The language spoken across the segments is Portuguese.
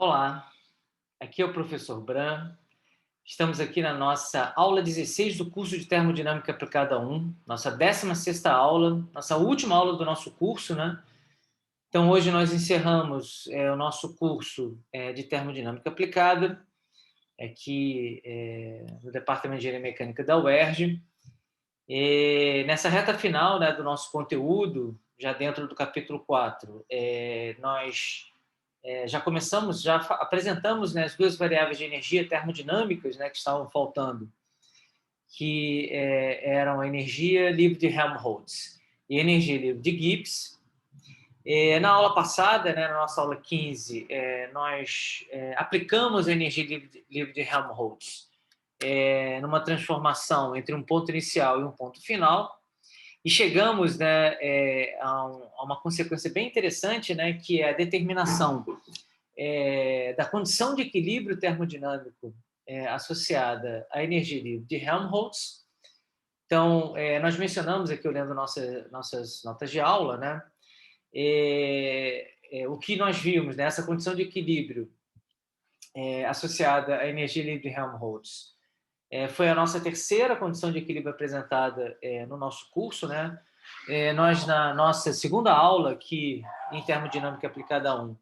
Olá, aqui é o professor Bran. Estamos aqui na nossa aula 16 do curso de Termodinâmica Aplicada 1, nossa 16ª aula, nossa última aula do nosso curso, né? Então, hoje nós encerramos o nosso curso de Termodinâmica Aplicada, aqui no Departamento de Engenharia Mecânica da UERJ. E nessa reta final, né, do nosso conteúdo, já dentro do capítulo 4, nós já apresentamos, né, as duas variáveis de energia termodinâmicas, né, que estavam faltando, que eram a energia livre de Helmholtz e a energia livre de Gibbs. Na aula passada, né, na nossa aula 15, nós aplicamos a energia livre de Helmholtz numa transformação entre um ponto inicial e um ponto final, e chegamos, né, a uma consequência bem interessante, né, que é a determinação da condição de equilíbrio termodinâmico associada à energia livre de Helmholtz. Então, nós mencionamos aqui, olhando nossas notas de aula, né, o que nós vimos nessa condição de equilíbrio associada à energia livre de Helmholtz. Foi a nossa terceira condição de equilíbrio apresentada no nosso curso, né? Nós, na nossa segunda aula, aqui em Termodinâmica Aplicada 1,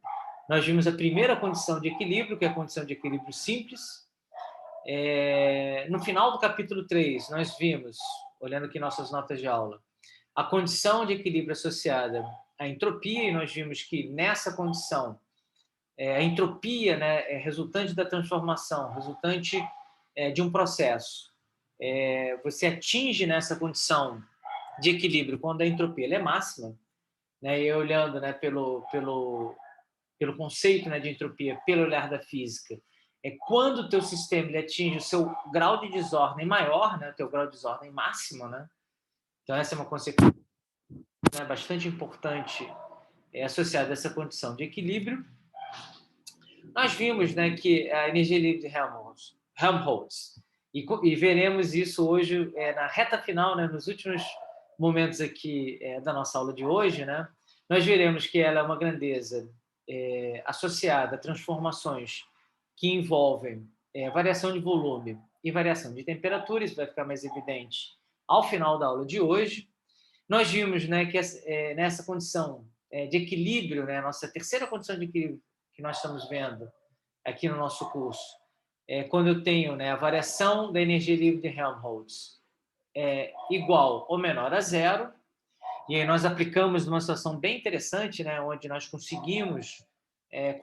nós vimos a primeira condição de equilíbrio, que é a condição de equilíbrio simples. No final do capítulo 3, nós vimos, olhando aqui nossas notas de aula, a condição de equilíbrio associada à entropia, e nós vimos que nessa condição, a entropia, né, é resultante da transformação, resultante de um processo. Você atinge nessa condição de equilíbrio quando a entropia é máxima, né, e olhando, né, pelo conceito, né, de entropia, pelo olhar da física, quando o teu sistema ele atinge o seu grau de desordem maior, né, o teu grau de desordem máximo, né? Então essa é uma consequência, né, bastante importante associada a essa condição de equilíbrio. Nós vimos, né, que a energia livre de Helmholtz, e veremos isso hoje na reta final, né, nos últimos momentos aqui da nossa aula de hoje, né? Nós veremos que ela é uma grandeza associada a transformações que envolvem variação de volume e variação de temperatura. Isso vai ficar mais evidente ao final da aula de hoje. Nós vimos, né, que nessa condição de equilíbrio, né, nossa terceira condição de equilíbrio que nós estamos vendo aqui no nosso curso, quando eu tenho, né, a variação da energia livre de Helmholtz igual ou menor a zero, e aí nós aplicamos numa situação bem interessante, né, onde nós conseguimos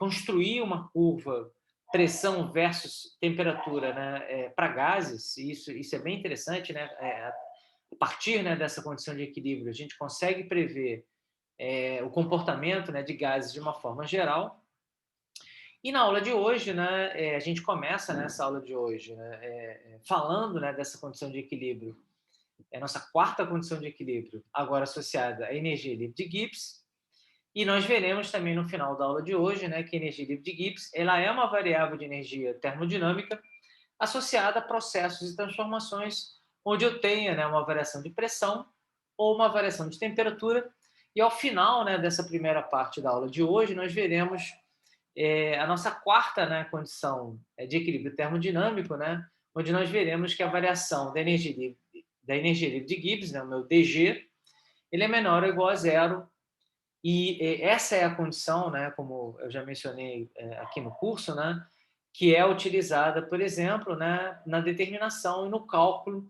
construir uma curva pressão versus temperatura, né, para gases, e isso é bem interessante, né, a partir, né, dessa condição de equilíbrio, a gente consegue prever o comportamento, né, de gases de uma forma geral. E na aula de hoje, né, a gente começa nessa aula de hoje, né, falando, né, dessa condição de equilíbrio, a nossa quarta condição de equilíbrio, agora associada à energia livre de Gibbs. E nós veremos também no final da aula de hoje, né, que a energia livre de Gibbs ela é uma variável de energia termodinâmica associada a processos e transformações onde eu tenha, né, uma variação de pressão ou uma variação de temperatura. E ao final, né, dessa primeira parte da aula de hoje, nós veremos a nossa quarta, né, condição de equilíbrio termodinâmico, né, onde nós veremos que a variação da energia livre de Gibbs, né, o meu dG, ele é menor ou igual a zero. E essa é a condição, né, como eu já mencionei aqui no curso, né, que é utilizada, por exemplo, né, na determinação e no cálculo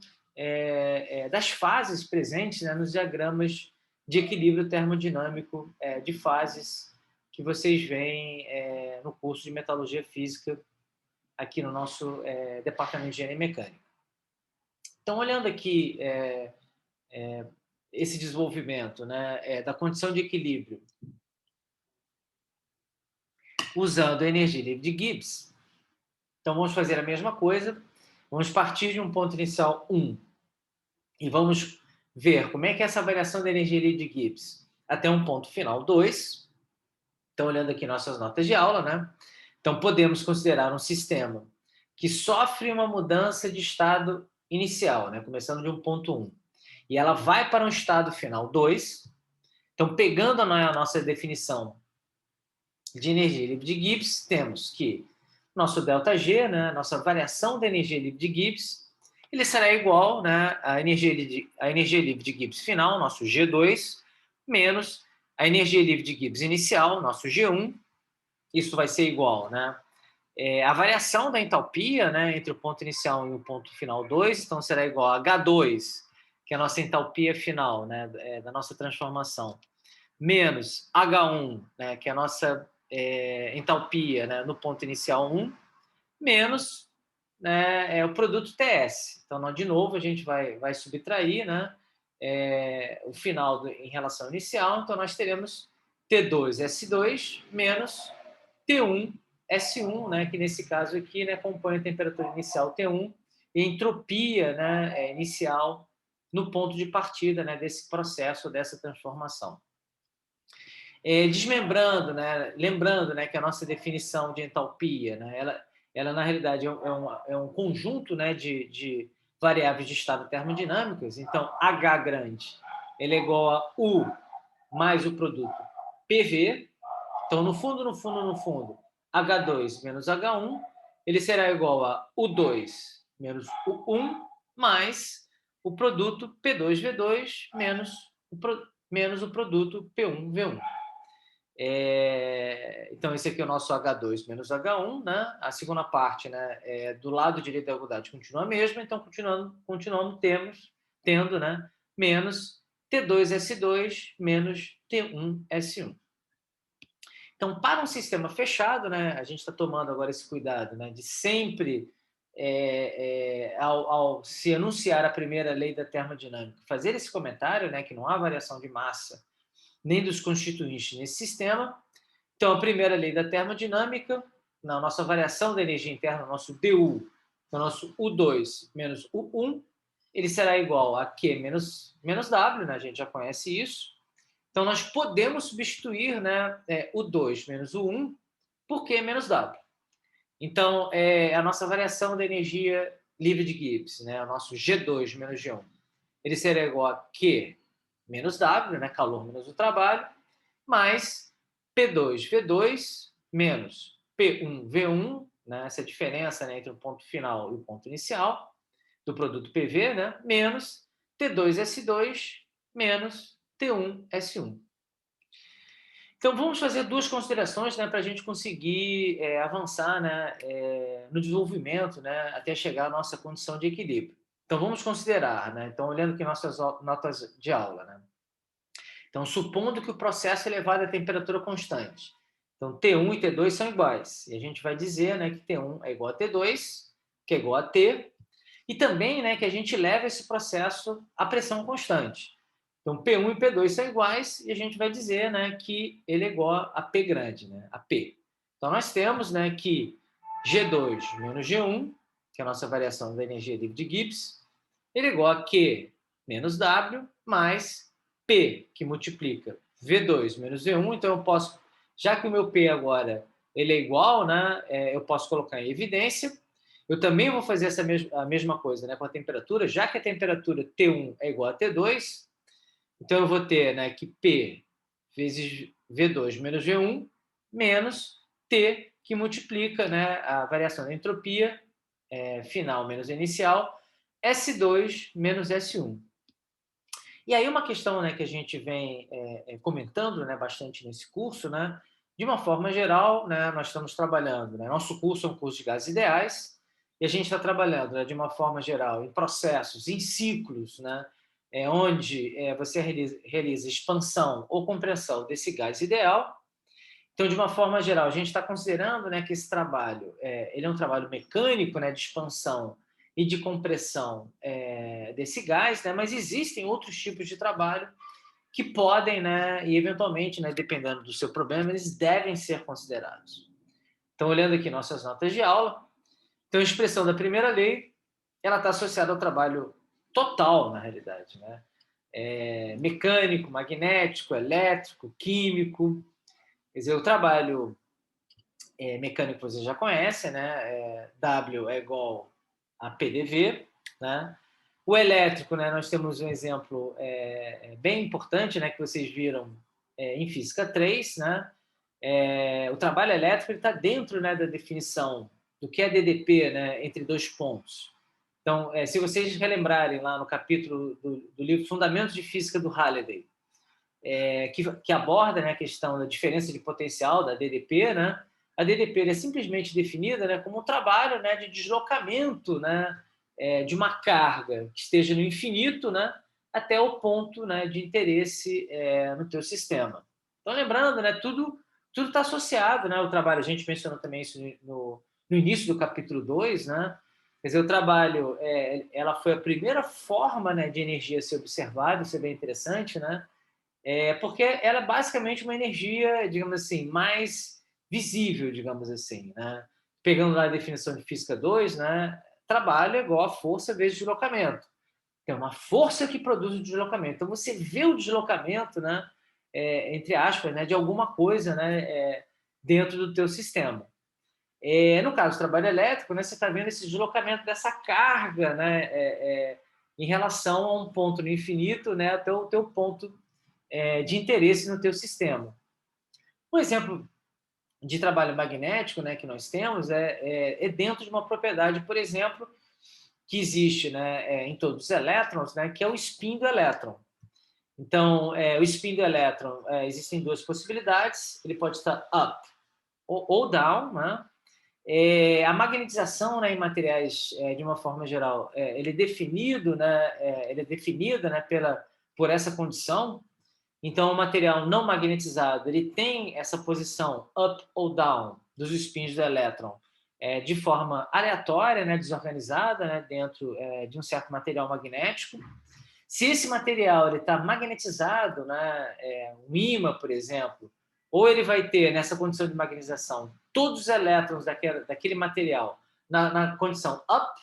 das fases presentes, né, nos diagramas de equilíbrio termodinâmico de fases que vocês veem no curso de Metalurgia Física aqui no nosso Departamento de Engenharia Mecânica. Então, olhando aqui esse desenvolvimento, né, da condição de equilíbrio usando a energia livre de Gibbs, então vamos fazer a mesma coisa, vamos partir de um ponto inicial 1 e vamos ver como é que é essa variação da energia livre de Gibbs até um ponto final 2. Então, olhando aqui nossas notas de aula, né? Então, podemos considerar um sistema que sofre uma mudança de estado inicial, né? Começando de um ponto 1, e ela vai para um estado final 2. Então, pegando a nossa definição de energia livre de Gibbs, temos que nosso ΔG, né, nossa variação da energia livre de Gibbs, ele será igual, né, à energia livre de Gibbs final, nosso G2, menos a energia livre de Gibbs inicial, nosso G1, isso vai ser igual, né, a variação da entalpia, né, entre o ponto inicial e o ponto final 2, então será igual a H2, que é a nossa entalpia final, né, da nossa transformação, menos H1, né, que é a nossa entalpia, né, no ponto inicial 1, menos, né, o produto TS. Então, de novo, a gente vai subtrair, né, o final em relação ao inicial, então nós teremos T2S2 menos T1S1, né, que nesse caso aqui, né, compõe a temperatura inicial T1 e entropia, né, inicial no ponto de partida, né, desse processo, dessa transformação. Desmembrando, né, lembrando, né, que a nossa definição de entalpia, né, ela na realidade é um conjunto, né, de variáveis de estado termodinâmicas. Então, H grande ele é igual a U mais o produto PV. Então, no fundo, H2 menos H1, ele será igual a U2 menos U1 mais o produto P2V2 menos o produto P1V1. Então, esse aqui é o nosso H2 menos H1, né? A segunda parte, né, do lado direito da igualdade continua a mesma, então continuamos tendo, né, menos T2S2 menos T1S1. Então, para um sistema fechado, né, a gente está tomando agora esse cuidado, né, de sempre, ao se anunciar a primeira lei da termodinâmica, fazer esse comentário, né, que não há variação de massa nem dos constituintes nesse sistema. Então, a primeira lei da termodinâmica, na nossa variação da energia interna, nosso DU, o nosso U2 menos U1, ele será igual a Q menos W, né? A gente já conhece isso. Então, nós podemos substituir, né, U2 menos U1 por Q menos W. Então, a nossa variação da energia livre de Gibbs, né, o nosso G2 menos G1, ele será igual a Q menos W, né, calor menos o trabalho, mais P2V2 menos P1V1, né, essa diferença, né, entre o ponto final e o ponto inicial do produto PV, né, menos T2S2 menos T1S1. Então, vamos fazer duas considerações, né, para a gente conseguir avançar, né, no desenvolvimento, né, até chegar à nossa condição de equilíbrio. Então, vamos considerar, né, então, olhando aqui nossas notas de aula, né. Então, supondo que o processo é levado a temperatura constante. Então, T1 e T2 são iguais. E a gente vai dizer, né, que T1 é igual a T2, que é igual a T, e também, né, que a gente leva esse processo à pressão constante. Então, P1 e P2 são iguais e a gente vai dizer, né, que ele é igual a P grande, né, a P. Então, nós temos, né, que G2 menos G1, que é a nossa variação da energia livre de Gibbs, ele é igual a Q menos W mais P, que multiplica V2 menos V1. Então, eu posso, já que o meu P agora ele é igual, né, eu posso colocar em evidência. Eu também vou fazer a mesma coisa, né, com a temperatura, já que a temperatura T1 é igual a T2, então eu vou ter, né, que P vezes V2 menos V1 menos T, que multiplica, né, a variação da entropia final menos inicial, S2 menos S1. E aí uma questão, né, que a gente vem comentando, né, bastante nesse curso, né, de uma forma geral, né, nós estamos trabalhando, né, nosso curso é um curso de gases ideais, e a gente está trabalhando, né, de uma forma geral em processos, em ciclos, né, onde você realiza expansão ou compressão desse gás ideal. Então, de uma forma geral, a gente está considerando, né, que esse trabalho ele é um trabalho mecânico, né, de expansão e de compressão desse gás, né, mas existem outros tipos de trabalho que podem, né, e eventualmente, né, dependendo do seu problema, eles devem ser considerados. Então, olhando aqui nossas notas de aula, então a expressão da primeira lei, ela está associada ao trabalho total, na realidade, né? Mecânico, magnético, elétrico, químico. Quer dizer, o trabalho mecânico você já conhece, né? W é igual a PDV, né? O elétrico, né? Nós temos um exemplo bem importante, né? Que vocês viram em Física 3, né? o trabalho elétrico está dentro, né, da definição do que é DDP, né, entre dois pontos. Então, se vocês relembrarem lá no capítulo do livro Fundamentos de Física do Halliday, que aborda, né, a questão da diferença de potencial da DDP, né, a DDP é simplesmente definida, né, como um trabalho, né, de deslocamento, né, de uma carga que esteja no infinito, né, até o ponto, né, de interesse no teu sistema. Então, lembrando, né, tudo está associado, né, ao trabalho. A gente mencionou também isso no início do capítulo 2, né? Quer dizer, o trabalho, ela foi a primeira forma, né, de energia a ser observada, isso é bem interessante, né? Porque ela é basicamente uma energia, digamos assim, mais visível, digamos assim, né? Pegando lá a definição de física 2, né? Trabalho é igual a força vezes deslocamento. Tem uma força que produz o deslocamento. Então, você vê o deslocamento, né? Entre aspas, né? De alguma coisa, né? Dentro do teu sistema. No caso do trabalho elétrico, né? Você está vendo esse deslocamento dessa carga, né? Em relação a um ponto no infinito, né? Até o teu ponto de interesse no teu sistema. Um exemplo de trabalho magnético, né, que nós temos é dentro de uma propriedade, por exemplo, que existe, né, em todos os elétrons, né, que é o spin do elétron. Então, o spin do elétron, existem duas possibilidades, ele pode estar up ou down, né? A magnetização, né, em materiais, de uma forma geral, ele é definido, né, ele é definida, né, por essa condição. Então, o material não magnetizado ele tem essa posição up ou down dos spins do elétron de forma aleatória, né, desorganizada, né, dentro de um certo material magnético. Se esse material está magnetizado, né, um ímã, por exemplo, ou ele vai ter, nessa condição de magnetização, todos os elétrons daquele material na condição up,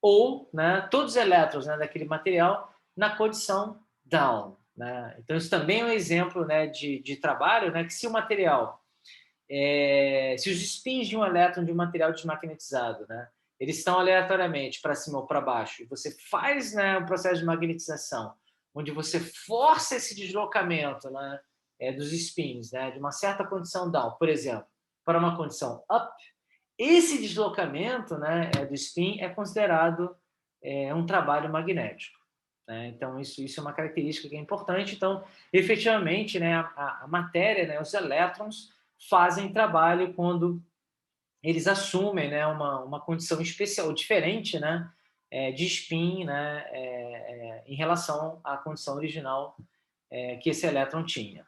ou, né, todos os elétrons, né, daquele material na condição down. Né? Então, isso também é um exemplo, né, de trabalho, né, que se o material, se os spins de um elétron de um material desmagnetizado, né, eles estão aleatoriamente para cima ou para baixo, e você faz, né, um processo de magnetização, onde você força esse deslocamento, né, dos spins, né, de uma certa condição down, por exemplo, para uma condição up, esse deslocamento, né, do spin é considerado um trabalho magnético. Né? Então, isso é uma característica que é importante. Então, efetivamente, né, a matéria, né, os elétrons, fazem trabalho quando eles assumem, né, uma condição especial, diferente, né, de spin, né, em relação à condição original que esse elétron tinha.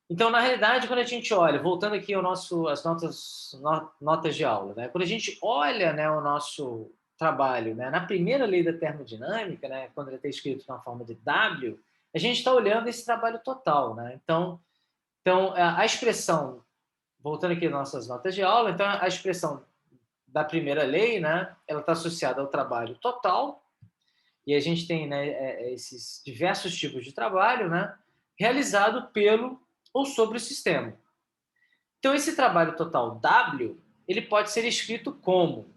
Então, na realidade, quando a gente olha, voltando aqui às notas de aula, né? Quando a gente olha, né, o nosso trabalho, né, na primeira lei da termodinâmica, né, quando ele está escrito na forma de W, a gente está olhando esse trabalho total. Né? Então, a expressão, voltando aqui às nossas notas de aula, então a expressão da primeira lei, né, ela está associada ao trabalho total, e a gente tem, né, esses diversos tipos de trabalho, né, realizado pelo ou sobre o sistema. Então, esse trabalho total W, ele pode ser escrito como?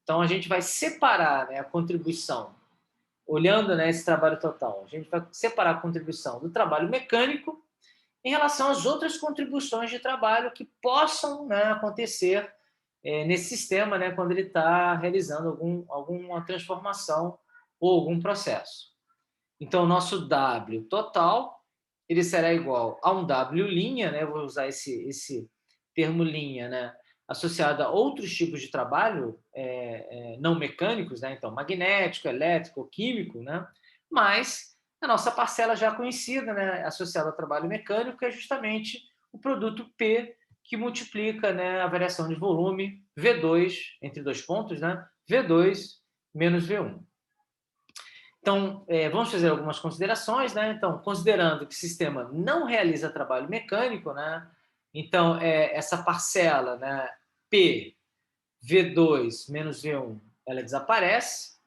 Então, a gente vai separar, né, a contribuição, olhando, né, esse trabalho total, a gente vai separar a contribuição do trabalho mecânico em relação às outras contribuições de trabalho que possam, né, acontecer nesse sistema, né, quando ele está realizando alguma transformação ou algum processo. Então, o nosso W total ele será igual a um W', né? Eu vou usar esse termo linha, né? Associado a outros tipos de trabalho não mecânicos, né? Então, magnético, elétrico, químico, né? Mas a nossa parcela já conhecida, né? Associada ao trabalho mecânico, é justamente o produto P, que multiplica, né, a variação de volume V2, entre dois pontos, né? V2 menos V1. Então, vamos fazer algumas considerações, né? Então, considerando que o sistema não realiza trabalho mecânico, né? Então, essa parcela, né, P, V2 menos V1, ela desaparece.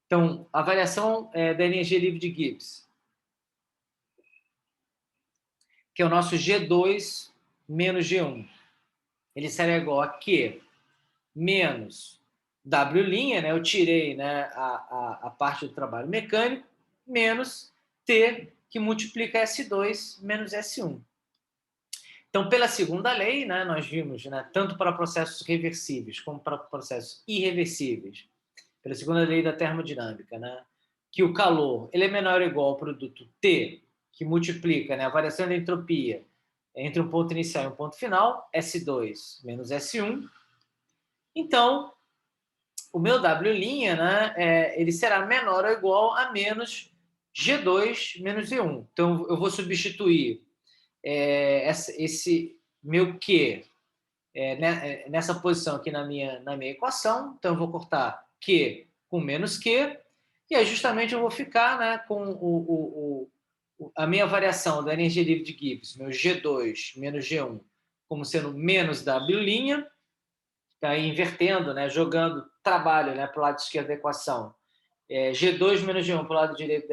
Então, a variação da energia livre de Gibbs, que é o nosso G2 menos G1, ele será igual a Q menos W', né? Eu tirei, né, a parte do trabalho mecânico, menos T, que multiplica S2 menos S1. Então, pela segunda lei, né, nós vimos, né, tanto para processos reversíveis como para processos irreversíveis, pela segunda lei da termodinâmica, né, que o calor ele é menor ou igual ao produto T, que multiplica, né, a variação da entropia entre um ponto inicial e um ponto final, S2 menos S1. Então, o meu W', né, ele será menor ou igual a menos G2 menos E1. Então, eu vou substituir esse meu Q nessa posição aqui na minha equação. Então, eu vou cortar Q com menos Q, e aí justamente eu vou ficar, né, com a minha variação da energia livre de Gibbs, meu G2 menos G1, como sendo menos W', tá aí invertendo, né, jogando trabalho, né, para o lado esquerdo da equação. G2 menos G1 para o lado direito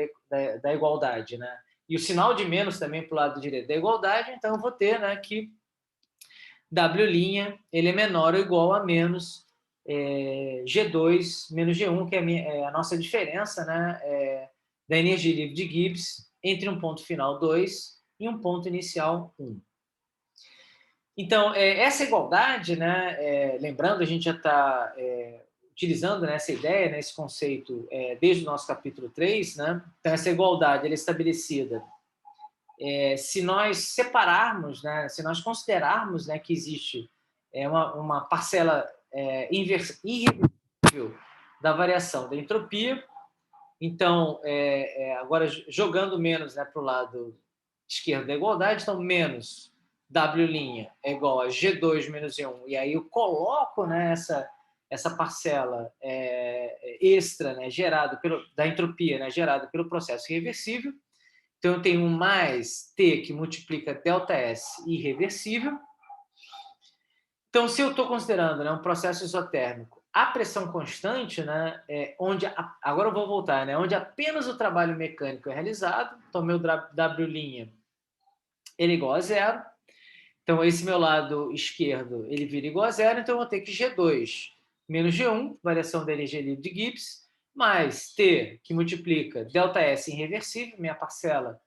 da igualdade, né? E o sinal de menos também para o lado direito da igualdade, então eu vou ter, né, que W' ele é menor ou igual a menos G2 menos G1, que é a nossa diferença, né, da energia livre de Gibbs entre um ponto final 2 e um ponto inicial 1. Então, essa igualdade, né, lembrando, a gente já está utilizando, né, essa ideia, né, esse conceito, desde o nosso capítulo 3, né? Então, essa igualdade ela é estabelecida se nós separarmos, né, se nós considerarmos, né, que existe uma parcela irreversível da variação da entropia. Então, agora jogando menos, né, para o lado esquerdo da igualdade, então menos W' é igual a G2 menos E1, e aí eu coloco, né, essa parcela extra, né, da entropia, né, gerada pelo processo irreversível. Então, eu tenho um mais T que multiplica ΔS irreversível. Então, se eu estou considerando, né, um processo isotérmico a pressão constante, né, agora eu vou voltar, né, onde apenas o trabalho mecânico é realizado, então meu W' ele é igual a zero. Então, esse meu lado esquerdo ele vira igual a zero, então eu vou ter que G2 menos G1, variação da energia livre de Gibbs, mais T, que multiplica ΔS irreversível, minha parcela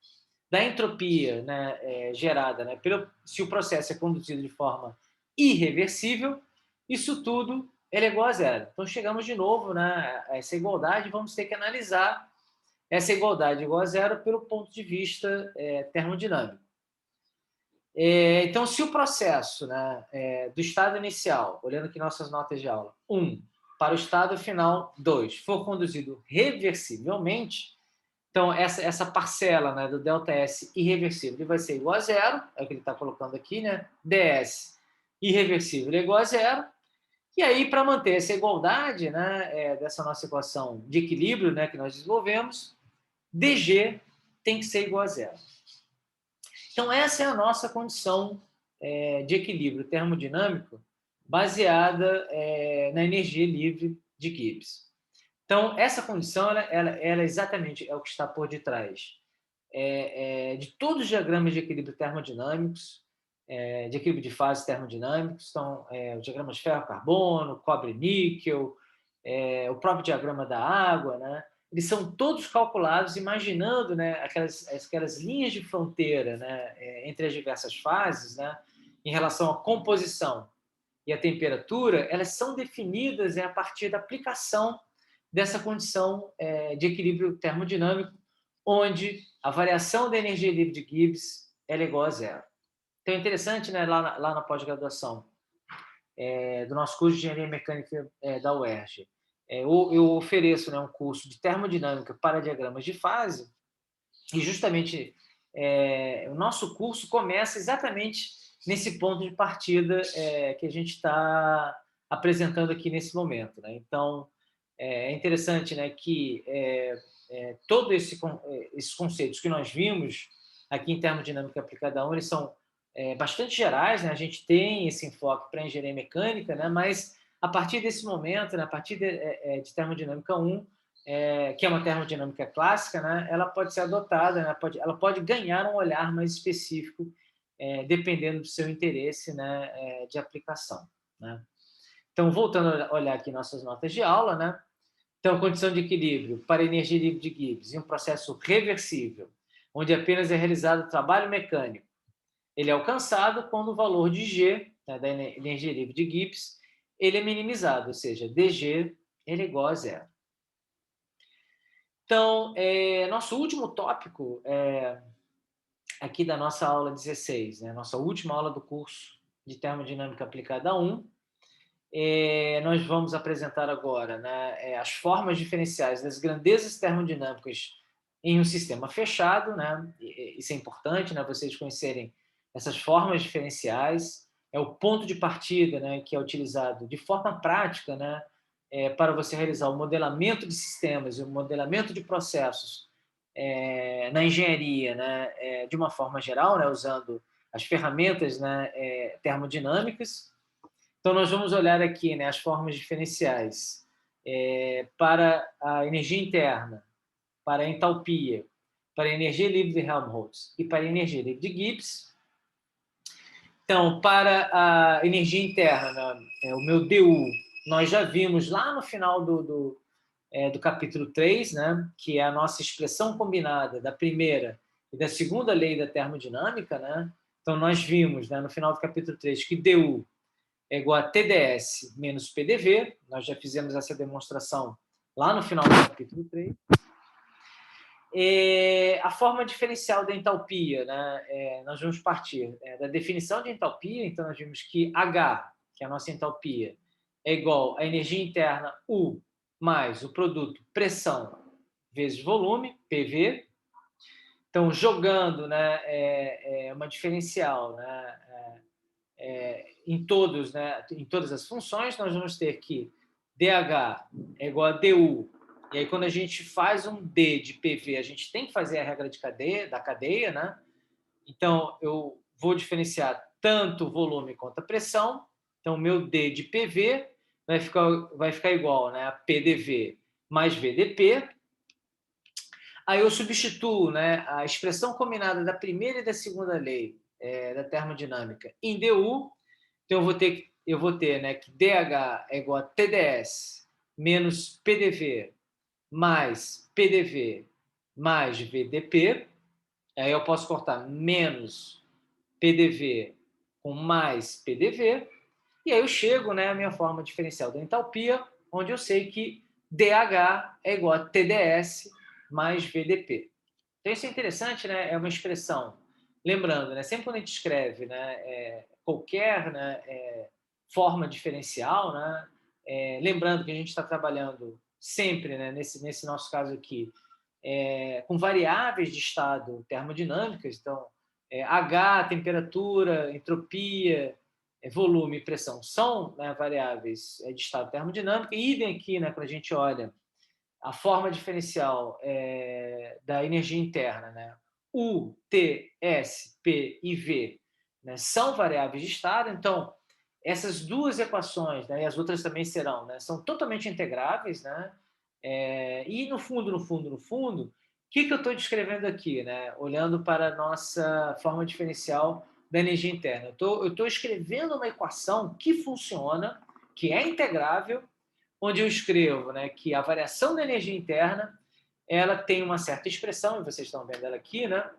da entropia, né, gerada, né, se o processo é conduzido de forma irreversível, isso tudo ele é igual a zero. Então, chegamos de novo, né, a essa igualdade, vamos ter que analisar essa igualdade igual a zero pelo ponto de vista termodinâmico. Então, se o processo, né, do estado inicial, olhando aqui nossas notas de aula, 1, para o estado final, 2, for conduzido reversivelmente, então essa parcela, né, do ΔS irreversível ele vai ser igual a zero, é o que ele está colocando aqui, né? ds irreversível é igual a zero. E aí, para manter essa igualdade, né, dessa nossa equação de equilíbrio, né, que nós desenvolvemos, dg tem que ser igual a zero. Então, essa é a nossa condição de equilíbrio termodinâmico baseada na energia livre de Gibbs. Então, essa condição ela exatamente é o que está por detrás de todos os diagramas de equilíbrio termodinâmicos, de equilíbrio de fases termodinâmicos. Então, os diagramas de ferro-carbono, cobre-níquel, o próprio diagrama da água, né? Eles são todos calculados imaginando, né, aquelas linhas de fronteira, né, entre as diversas fases, né, em relação à composição e à temperatura, elas são definidas a partir da aplicação dessa condição de equilíbrio termodinâmico, onde a variação da energia livre de Gibbs é igual a zero. Então é interessante, né, lá na pós-graduação do nosso curso de Engenharia Mecânica da UERJ, eu ofereço, né, um curso de termodinâmica para diagramas de fase, e justamente o nosso curso começa exatamente nesse ponto de partida que a gente está apresentando aqui nesse momento, né? Então, é interessante, né, que todos esses conceitos que nós vimos aqui em termodinâmica aplicada a 1, eles são bastante gerais, né? A gente tem esse enfoque para engenharia mecânica, né? Mas a partir desse momento, né, a partir de termodinâmica 1, que é uma termodinâmica clássica, né, ela pode ser adotada, né, ela pode ganhar um olhar mais específico, dependendo do seu interesse, né, de aplicação, né? Então, voltando a olhar aqui nossas notas de aula, né? Então, condição de equilíbrio para energia livre de Gibbs em um processo reversível, onde apenas é realizado trabalho mecânico, ele é alcançado quando o valor de G, né, da energia livre de Gibbs, ele é minimizado, ou seja, dG ele é igual a zero. Então, nosso último tópico aqui da nossa aula 16, né, nossa última aula do curso de Termodinâmica Aplicada 1, nós vamos apresentar agora, né, as formas diferenciais das grandezas termodinâmicas em um sistema fechado, né? Isso é importante, né, vocês conhecerem essas formas diferenciais. É o ponto de partida, né, que é utilizado de forma prática, né, para você realizar o modelamento de sistemas e o modelamento de processos na engenharia, né, de uma forma geral, né, usando as ferramentas, né, termodinâmicas. Então, nós vamos olhar aqui, né, as formas diferenciais para a energia interna, para a entalpia, para a energia livre de Helmholtz e para a energia livre de Gibbs. Então, para a energia interna, o meu DU, nós já vimos lá no final do capítulo 3, né, que é a nossa expressão combinada da primeira e da segunda lei da termodinâmica. Né? Então, nós vimos, né, no final do capítulo 3 que DU é igual a TdS menos PDV. Nós já fizemos essa demonstração lá no final do capítulo 3. A forma diferencial da entalpia, né? Nós vamos partir da definição de entalpia. Então, nós vimos que H, que é a nossa entalpia, é igual à energia interna U mais o produto pressão vezes volume, PV. Então, jogando, né, uma diferencial, né, em todas as funções, nós vamos ter que dH é igual a du. E aí, quando a gente faz um D de PV, a gente tem que fazer a regra da cadeia, né? Então, eu vou diferenciar tanto o volume quanto a pressão. Então, o meu D de PV vai ficar igual, né, a PDV mais VdP. Aí eu substituo, né, a expressão combinada da primeira e da segunda lei da termodinâmica em du. Então, eu vou ter, né, que dH é igual a TdS menos PDV mais PDV mais VdP. Aí eu posso cortar menos PDV com mais PDV. E aí eu chego, né, à minha forma diferencial da entalpia, onde eu sei que dH é igual a TdS mais VdP. Então, isso é interessante, né? É uma expressão. Lembrando, né, sempre quando a gente escreve, né, qualquer, né, forma diferencial, né, lembrando que a gente está trabalhando sempre, né, nesse nosso caso aqui, com variáveis de estado termodinâmicas. Então, H, temperatura, entropia, volume e pressão são, né, variáveis de estado termodinâmico. E idem aqui, né, quando a gente olha a forma diferencial da energia interna, né? U, T, S, P e V, né, são variáveis de estado. Então, essas duas equações, né, e as outras também serão, né, são totalmente integráveis. Né? E no fundo, o que eu estou descrevendo aqui? Né? Olhando para a nossa forma diferencial da energia interna. Eu estou escrevendo uma equação que funciona, que é integrável, onde eu escrevo, né, que a variação da energia interna ela tem uma certa expressão, e vocês estão vendo ela aqui, né,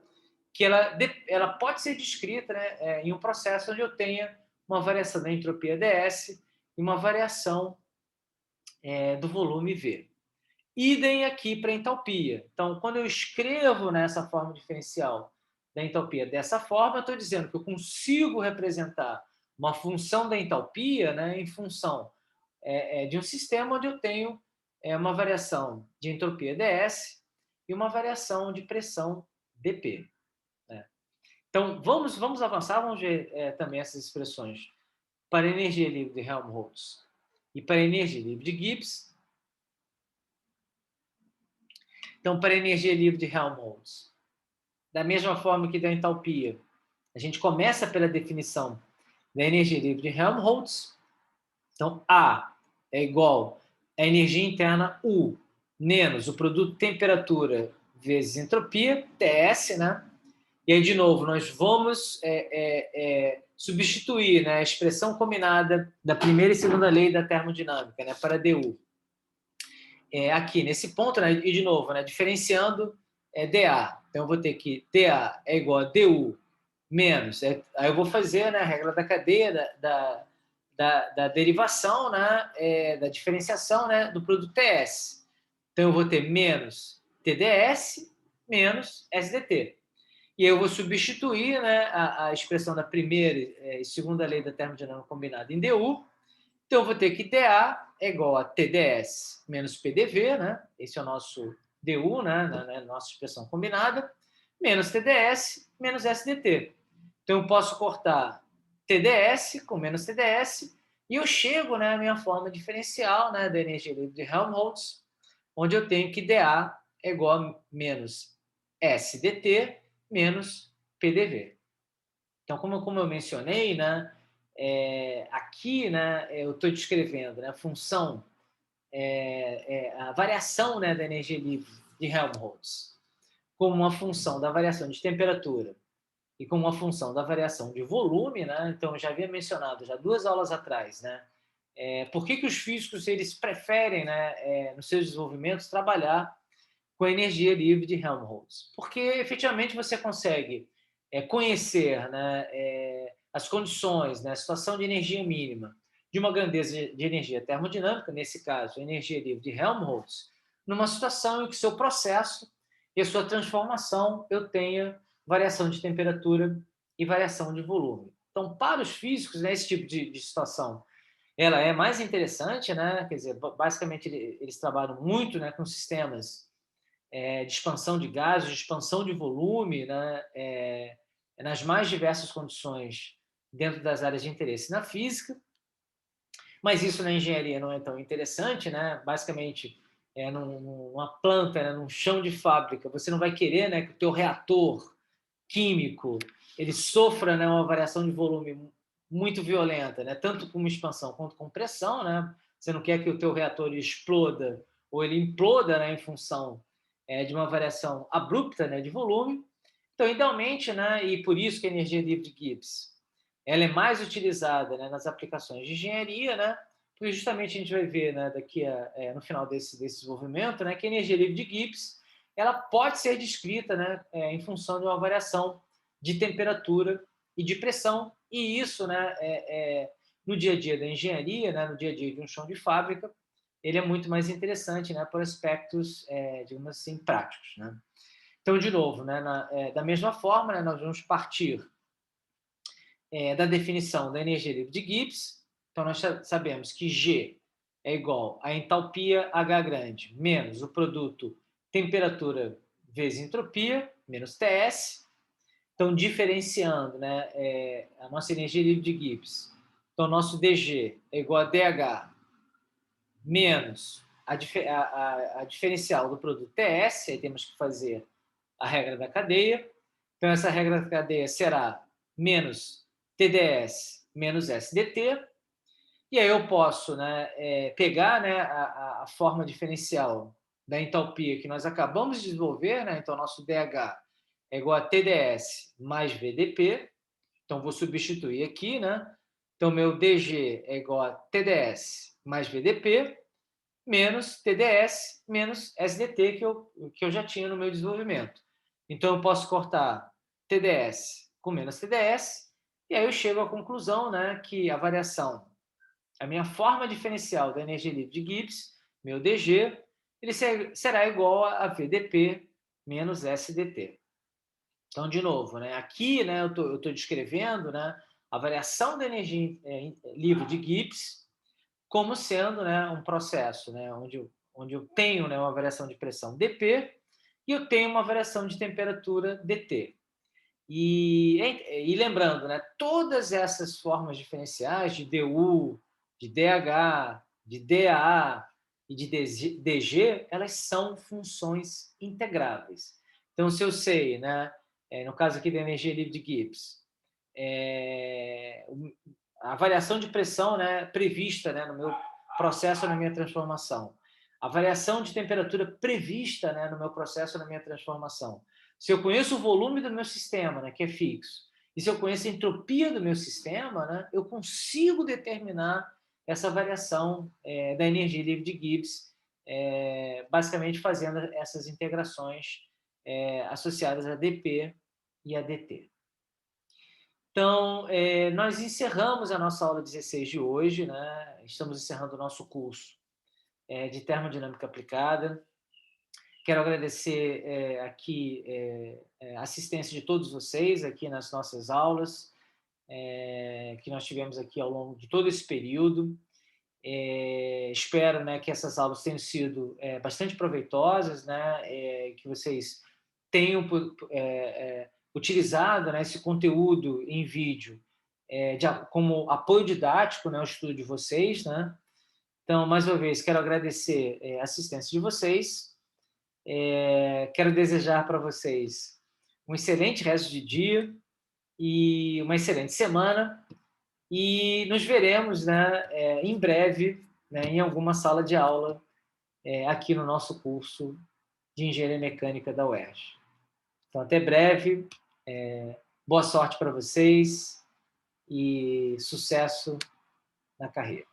que ela pode ser descrita, né, em um processo onde eu tenha uma variação da entropia ds e uma variação do volume V. Idem aqui para a entalpia. Então, quando eu escrevo nessa forma diferencial da entalpia dessa forma, eu estou dizendo que eu consigo representar uma função da entalpia, né, em função de um sistema onde eu tenho uma variação de entropia ds e uma variação de pressão dp. Né? Então, vamos avançar, vamos ver também essas expressões para energia livre de Helmholtz e para energia livre de Gibbs. Então, para energia livre de Helmholtz, da mesma forma que da entalpia, a gente começa pela definição da energia livre de Helmholtz. Então, A é igual à energia interna U menos o produto temperatura vezes entropia, TS, né? E aí, de novo, nós vamos substituir, né, a expressão combinada da primeira e segunda lei da termodinâmica, né, para DU. Aqui, nesse ponto, né, e de novo, né, diferenciando dA. Então, eu vou ter que dA é igual a DU menos. Aí eu vou fazer, né, a regra da cadeia da derivação, né, da diferenciação, né, do produto TS. Então, eu vou ter menos TDS menos SDT. E eu vou substituir, né, a expressão da primeira e segunda lei da termodinâmica combinada em DU. Então, eu vou ter que dA é igual a TDS menos PDV, né? Esse é o nosso DU, né? Na nossa expressão combinada, menos TDS menos SDT. Então, eu posso cortar TDS com menos TDS e eu chego, né, à minha forma diferencial, né, da energia livre de Helmholtz, onde eu tenho que dA é igual a menos SDT menos PDV. Então, como eu mencionei, né, aqui, né, eu estou descrevendo, né, a função, a variação, né, da energia livre de Helmholtz como uma função da variação de temperatura e como uma função da variação de volume, né? Então, eu já havia mencionado já 2 aulas atrás, né? Por que os físicos eles preferem, né, nos seus desenvolvimentos, trabalhar com a energia livre de Helmholtz? Porque efetivamente você consegue conhecer, né, as condições, né, a situação de energia mínima de uma grandeza de energia termodinâmica, nesse caso, a energia livre de Helmholtz, numa situação em que seu processo e a sua transformação eu tenha variação de temperatura e variação de volume. Então, para os físicos, né, esse tipo de situação ela é mais interessante, né? Quer dizer, basicamente eles trabalham muito, né, com sistemas de expansão de gases, de expansão de volume, né, nas mais diversas condições dentro das áreas de interesse na física, mas isso na engenharia não é tão interessante, né? Basicamente, numa planta, né, num chão de fábrica, você não vai querer, né, que o teu reator químico ele sofra, né, uma variação de volume muito violenta, né, tanto com expansão quanto com pressão, né? Você não quer que o teu reator exploda ou ele imploda, né, em função de uma variação abrupta, né, de volume. Então, idealmente, né, e por isso que a energia livre de Gibbs ela é mais utilizada, né, nas aplicações de engenharia, né, porque justamente a gente vai ver, né, daqui no final desse desenvolvimento, né, que a energia livre de Gibbs ela pode ser descrita, né, em função de uma variação de temperatura e de pressão, e isso, né, no dia a dia da engenharia, né, no dia a dia de um chão de fábrica, ele é muito mais interessante, né, por aspectos, digamos assim, práticos, né? Então, de novo, né, da mesma forma, né, nós vamos partir da definição da energia livre de Gibbs. Então, nós sabemos que G é igual a entalpia H grande menos o produto temperatura vezes entropia, menos TS. Então, diferenciando, né, a nossa energia livre de Gibbs. Então, nosso DG é igual a DH menos a diferencial do produto TS, aí temos que fazer a regra da cadeia. Então, essa regra da cadeia será menos TDS menos SDT. E aí eu posso, né, pegar, né, a forma diferencial da entalpia que nós acabamos de desenvolver, né? Então, nosso DH é igual a TDS mais VDP. Então, vou substituir aqui, né? Então, meu DG é igual a TDS mais VDP menos TDS menos SDT que eu já tinha no meu desenvolvimento. Então, eu posso cortar TDS com menos TDS e aí eu chego à conclusão, né, que a variação, a minha forma diferencial da energia livre de Gibbs, meu DG, ele será igual a VDP menos SDT. Então, de novo, né, aqui, né, eu estou descrevendo, né, a variação da energia livre de Gibbs como sendo, né, um processo, né, onde eu tenho, né, uma variação de pressão dP e eu tenho uma variação de temperatura dT. E lembrando, né, todas essas formas diferenciais de DU, de DH, de DA e de DG, elas são funções integráveis. Então, se eu sei, né, no caso aqui da energia livre de Gibbs, a variação de pressão, né, prevista, né, no meu processo, na minha transformação, a variação de temperatura prevista, né, no meu processo, na minha transformação. Se eu conheço o volume do meu sistema, né, que é fixo, e se eu conheço a entropia do meu sistema, né, eu consigo determinar essa variação da energia livre de Gibbs, basicamente fazendo essas integrações associadas a dP e a dt. Então, nós encerramos a nossa aula 16 de hoje, né? Estamos encerrando o nosso curso de termodinâmica aplicada. Quero agradecer aqui a assistência de todos vocês aqui nas nossas aulas, que nós tivemos aqui ao longo de todo esse período. Espero, né, que essas aulas tenham sido bastante proveitosas, né, que vocês tenham utilizado, né, esse conteúdo em vídeo como apoio didático, né, ao estudo de vocês, né? Então, mais uma vez, quero agradecer a assistência de vocês. Quero desejar para vocês um excelente resto de dia e uma excelente semana. E nos veremos, né, em breve, né, em alguma sala de aula aqui no nosso curso de Engenharia Mecânica da UERJ. Então, até breve. Boa sorte para vocês e sucesso na carreira.